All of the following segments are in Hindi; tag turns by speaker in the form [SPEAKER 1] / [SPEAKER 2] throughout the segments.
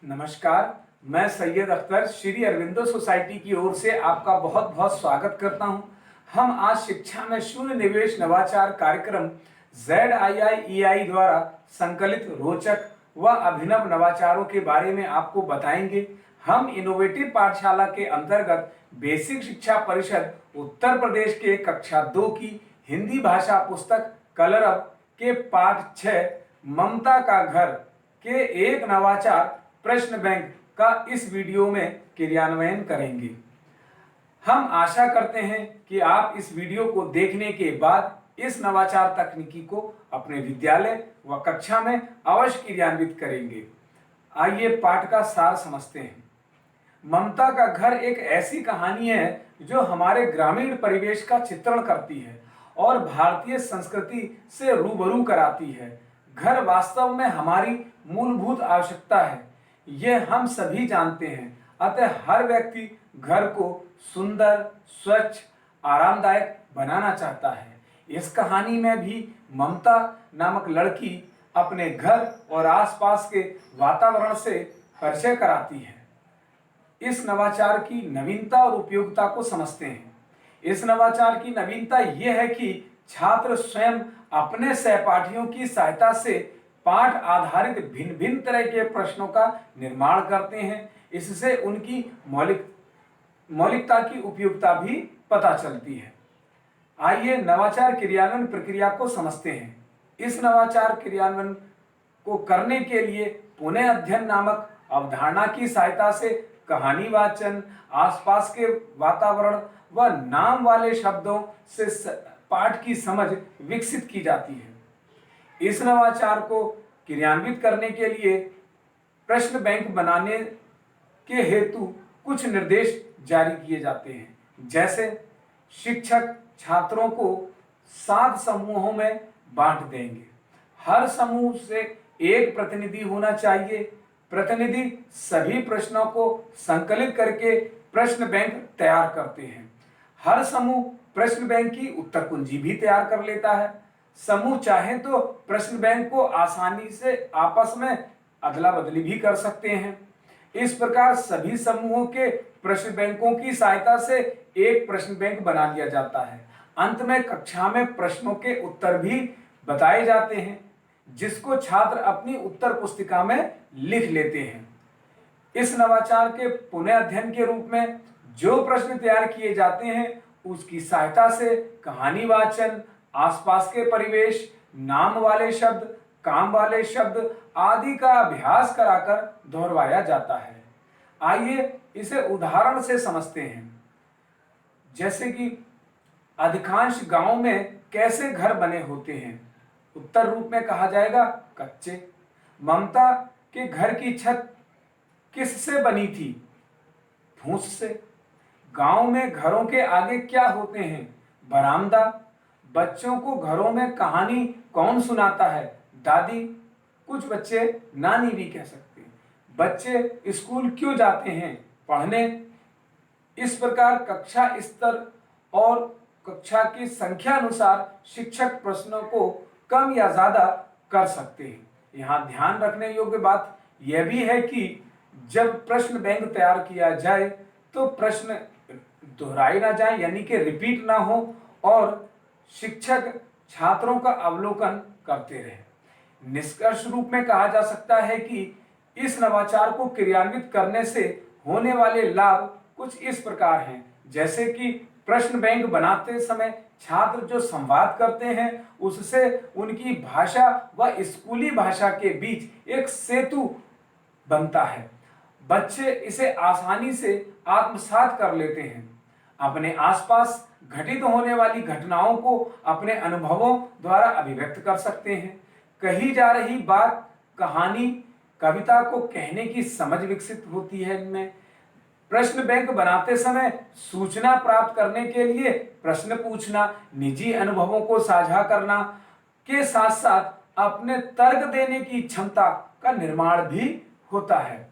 [SPEAKER 1] नमस्कार। मैं सैयद अख्तर श्री अरविंदो सोसाइटी की ओर से आपका बहुत बहुत स्वागत करता हूं। हम आज शिक्षा में शून्य निवेश नवाचार कार्यक्रम ZIIEI द्वारा संकलित रोचक व अभिनव नवाचारों के बारे में आपको बताएंगे। हम इनोवेटिव पाठशाला के अंतर्गत बेसिक शिक्षा परिषद उत्तर प्रदेश के कक्षा 2 की हिंदी भाषा पुस्तक कलरव के पाठ 6 ममता का घर के एक नवाचार प्रश्न बैंक का इस वीडियो में क्रियान्वयन करेंगे। हम आशा करते हैं कि आप इस वीडियो को देखने के बाद इस नवाचार तकनीकी को अपने विद्यालय व कक्षा में अवश्य क्रियान्वित करेंगे। आइए पाठ का सार समझते हैं। ममता का घर एक ऐसी कहानी है जो हमारे ग्रामीण परिवेश का चित्रण करती है और भारतीय संस्कृति से रूबरू कराती है। घर वास्तव में हमारी मूलभूत आवश्यकता है, यह हम सभी जानते हैं। अतः हर व्यक्ति घर को सुंदर, स्वच्छ, आरामदायक बनाना चाहता है। इस कहानी में भी ममता नामक लड़की अपने घर और आसपास के वातावरण से परिचय कराती है। इस नवाचार की नवीनता और उपयोगिता को समझते हैं। इस नवाचार की नवीनता यह है कि छात्र स्वयं अपने सहपाठियों की सहायता से पाठ आधारित भिन्न भिन्न तरह के प्रश्नों का निर्माण करते हैं। इससे उनकी मौलिकता की उपयोगिता भी पता चलती है। आइए नवाचार क्रियान्वयन प्रक्रिया को समझते हैं। इस नवाचार क्रियान्वयन को करने के लिए पुनः अध्ययन नामक अवधारणा की सहायता से कहानी वाचन, आसपास के वातावरण व नाम वाले शब्दों से पाठ की समझ विकसित की जाती है। इस नवाचार को क्रियान्वित करने के लिए प्रश्न बैंक बनाने के हेतु कुछ निर्देश जारी किए जाते हैं। जैसे शिक्षक छात्रों को 7 समूहों में बांट देंगे। हर समूह से एक प्रतिनिधि होना चाहिए। प्रतिनिधि सभी प्रश्नों को संकलित करके प्रश्न बैंक तैयार करते हैं। हर समूह प्रश्न बैंक की उत्तर कुंजी भी तैयार कर लेता है। समूह चाहे तो प्रश्न बैंक को आसानी से आपस में अदला बदली भी कर सकते हैं। इस प्रकार सभी समूहों के प्रश्न बैंकों की सहायता से एक प्रश्न बैंक बना लिया जाता है। अंत में कक्षा में प्रश्नों के उत्तर भी बताए जाते हैं, जिसको छात्र अपनी उत्तर पुस्तिका में लिख लेते हैं। इस नवाचार के पुनः अध्ययन के रूप में जो प्रश्न तैयार किए जाते हैं, उसकी सहायता से कहानी वाचन, आसपास के परिवेश, नाम वाले शब्द, काम वाले शब्द आदि का अभ्यास कराकर दोहराया जाता है। आइए इसे उदाहरण से समझते हैं। जैसे कि अधिकांश गांव में कैसे घर बने होते हैं। उत्तर रूप में कहा जाएगा कच्चे। ममता के घर की छत किससे बनी थी? फूस से। गांव में घरों के आगे क्या होते हैं? बरामदा। बच्चों को घरों में कहानी कौन सुनाता है? दादी। कुछ बच्चे नानी भी कह सकते हैं। बच्चे स्कूल क्यों जाते हैं? पढ़ने। इस प्रकार कक्षा स्तर और कक्षा की संख्या अनुसार शिक्षक प्रश्नों को कम या ज्यादा कर सकते हैं। यहाँ ध्यान रखने योग्य बात यह भी है कि जब प्रश्न बैंक तैयार किया जाए तो प्रश्न दोहराए ना जाए, यानी कि रिपीट ना हो, और शिक्षक छात्रों का अवलोकन करते रहे। निष्कर्ष रूप में कहा जा सकता है कि इस नवाचार को क्रियान्वित करने से होने वाले लाभ कुछ इस प्रकार हैं। जैसे कि प्रश्न बैंक बनाते समय छात्र जो संवाद करते हैं, उससे उनकी भाषा व स्कूली भाषा के बीच एक सेतु बनता है। बच्चे इसे आसानी से आत्मसात कर लेते हैं। अपने आसपास घटित होने वाली घटनाओं को अपने अनुभवों द्वारा अभिव्यक्त कर सकते हैं। कही जा रही बात, कहानी, कविता को कहने की समझ विकसित होती है इनमें। प्रश्न बैंक बनाते समय सूचना प्राप्त करने के लिए प्रश्न पूछना, निजी अनुभवों को साझा करना के साथ साथ अपने तर्क देने की क्षमता का निर्माण भी होता है।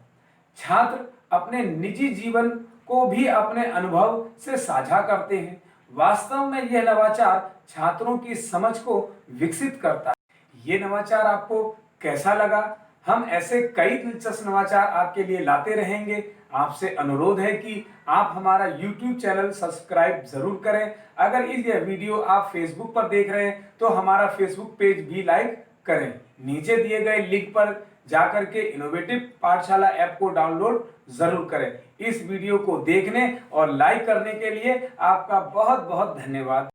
[SPEAKER 1] छात्र अपने निजी जीवन को भी अपने अनुभव से साझा करते हैं। वास्तव में यह नवाचार छात्रों की समझ को विकसित करता है। ये नवाचार आपको कैसा लगा? हम ऐसे कई दिलचस्प नवाचार आपके लिए लाते रहेंगे। आपसे अनुरोध है कि आप हमारा YouTube चैनल सब्सक्राइब जरूर करें। अगर ये वीडियो आप Facebook पर देख रहे हैं तो हमारा Facebook पेज भी लाइक करें। नीचे दिए गए लिंक पर जाकर के इनोवेटिव पाठशाला ऐप को डाउनलोड जरूर करें। इस वीडियो को देखने और लाइक करने के लिए आपका बहुत बहुत धन्यवाद।